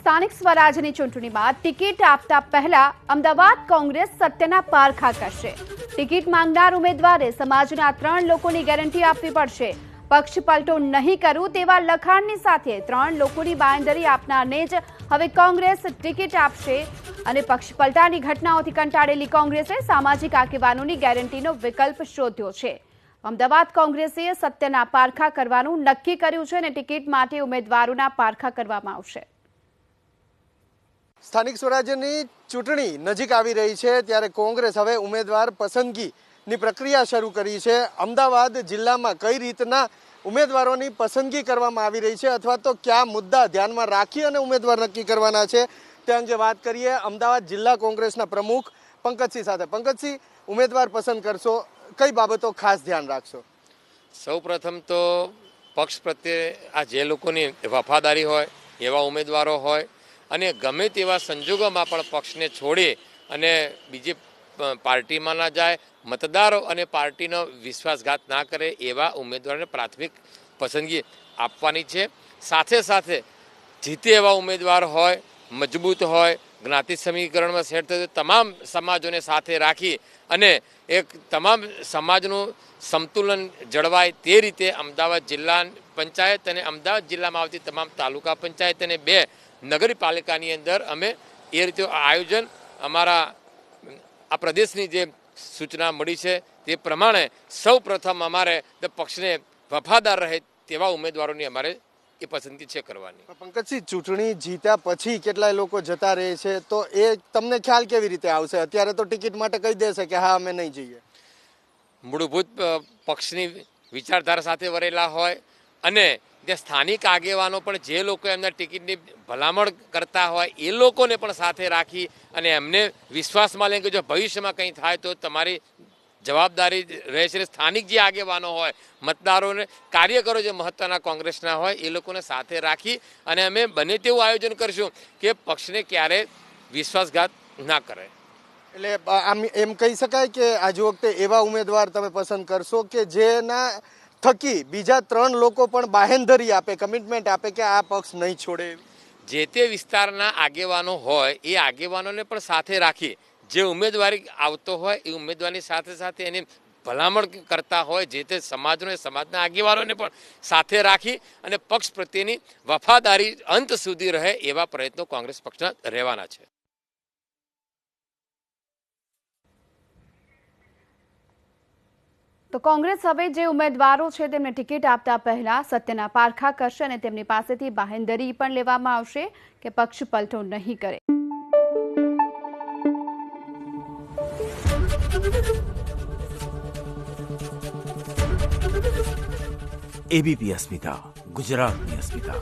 સ્થાનિક સ્વરાજની ચૂંટણીમાં ટિકિટ આપતા પહેલા અમદાવાદ કોંગ્રેસ સત્યના પારખા કરશે। ટિકિટ માંગનાર ઉમેદવારે સમાજના 3 લોકોની ગેરંટી આપવી પડશે। પક્ષ પલટો નહીં કરું તેવા લખાણની સાથે 3 લોકોની બાંયધરી આપનારને જ હવે કોંગ્રેસ ટિકિટ આપશે। અને પક્ષ પલટાની ઘટનાઓથી કંટાળેલી કોંગ્રેસે સામાજિક આગેવાનોની ગેરંટીનો વિકલ્પ શોધ્યો છે। અમદાવાદ કોંગ્રેસે સત્યના પારખા કરવાનું નક્કી કર્યું છે અને ટિકિટ માટે ઉમેદવારોના પારખા કરવામાં આવશે। સ્થાનિક સ્વરાજ્યની ચૂંટણી નજીક આવી રહી છે ત્યારે કોંગ્રેસ હવે ઉમેદવાર પસંદગીની પ્રક્રિયા શરૂ કરી છે। અમદાવાદ જિલ્લામાં કઈ રીતના ઉમેદવારોની પસંદગી કરવામાં આવી રહી છે અથવા તો કયા મુદ્દા ધ્યાનમાં રાખી અને ઉમેદવાર નક્કી કરવાના છે તે અંગે વાત કરીએ અમદાવાદ જિલ્લા કોંગ્રેસના પ્રમુખ પંકજસિંહ સાથે। પંકજસિંહ, ઉમેદવાર પસંદ કરશો, કઈ બાબતો ખાસ ધ્યાન રાખશો? સૌપ્રથમ તો પક્ષ પ્રત્યે આ જે લોકોની વફાદારી હોય એવા ઉમેદવારો હોય અને ગમે તેવા સંજોગોમાં પણ પક્ષને છોડી અને બીજી પાર્ટીમાં ના જાય, મતદારો અને પાર્ટીનો વિશ્વાસઘાત ના કરે એવા ઉમેદવારોને પ્રાથમિક પસંદગી આપવાની છે। સાથે સાથે જીતે એવા ઉમેદવાર હોય, મજબૂત હોય, જ્ઞાતિ સમીકરણમાં સેટ થશે, તમામ સમાજોને સાથે રાખી અને એક તમામ સમાજનું સંતુલન જળવાય તે રીતે અમદાવાદ જિલ્લા પંચાયત અને અમદાવાદ જિલ્લામાં આવતી તમામ તાલુકા પંચાયત અને 2 નગરપાલિકાની અંદર અમે એ રીતે આયોજન અમારા આ પ્રદેશની જે સૂચના મળી છે તે પ્રમાણે સૌ પ્રથમ અમારે પક્ષને વફાદાર રહે તેવા ઉમેદવારોની અમારે એ પસંદગી છે કરવાની। પંકજસિંહ, ચૂંટણી જીત્યા પછી કેટલાય લોકો જતા રહે છે તો એ તમને ખ્યાલ કેવી રીતે આવશે? અત્યારે તો ટિકિટ માટે કહી દેશે કે હા અમે નહીં જઈએ। મૂળભૂત પક્ષની વિચારધારા સાથે વરેલા હોય અને જે સ્થાનિક આગેવાનો પણ જે લોકો એમના ટિકિટની ભલામણ કરતા હોય એ લોકોને પણ સાથે રાખી અને એમને વિશ્વાસમાં લઈને કે જો ભવિષ્યમાં કંઈ થાય તો તમારી જવાબદારી રહેશે। સ્થાનિક જે આગેવાનો હોય, મતદારોને, કાર્યકરો જે મહત્વના કોંગ્રેસના હોય એ લોકોને સાથે રાખી અને અમે બને તેવું આયોજન કરશું કે પક્ષને ક્યારે વિશ્વાસઘાત ના કરે। એટલે આમ એમ કહી શકાય કે આજ વખતે એવા ઉમેદવાર તમે પસંદ કરશો કે જેના થકી બીજા 3 લોકો પણ બાહેંધરી આપે, કમિટમેન્ટ આપે કે આ પક્ષ નહીં છોડે। જે તે વિસ્તારના આગેવાનો હોય એ આગેવાનોને પણ સાથે રાખી જે ઉમેદવારી આવતો હોય એ ઉમેદવારની સાથે સાથે એની ભલામણ કરતા હોય જે તે સમાજનો સમાજના આગેવાનોને પણ સાથે રાખી અને પક્ષ પ્રત્યેની વફાદારી અંત સુધી રહે એવા પ્રયત્નો કોંગ્રેસ પક્ષના રહેવાના છે। તો કોંગ્રેસ હવે જે ઉમેદવારો છે તેમને ટિકિટ આપતા પહેલા સત્યના પારખા કરશે અને તેમની પાસેથી બાહેંધરી પણ લેવામાં આવશે કે પક્ષ પલટો નહીં કરે। एबीपी अस्मिता, गुजरातनी अस्मिता।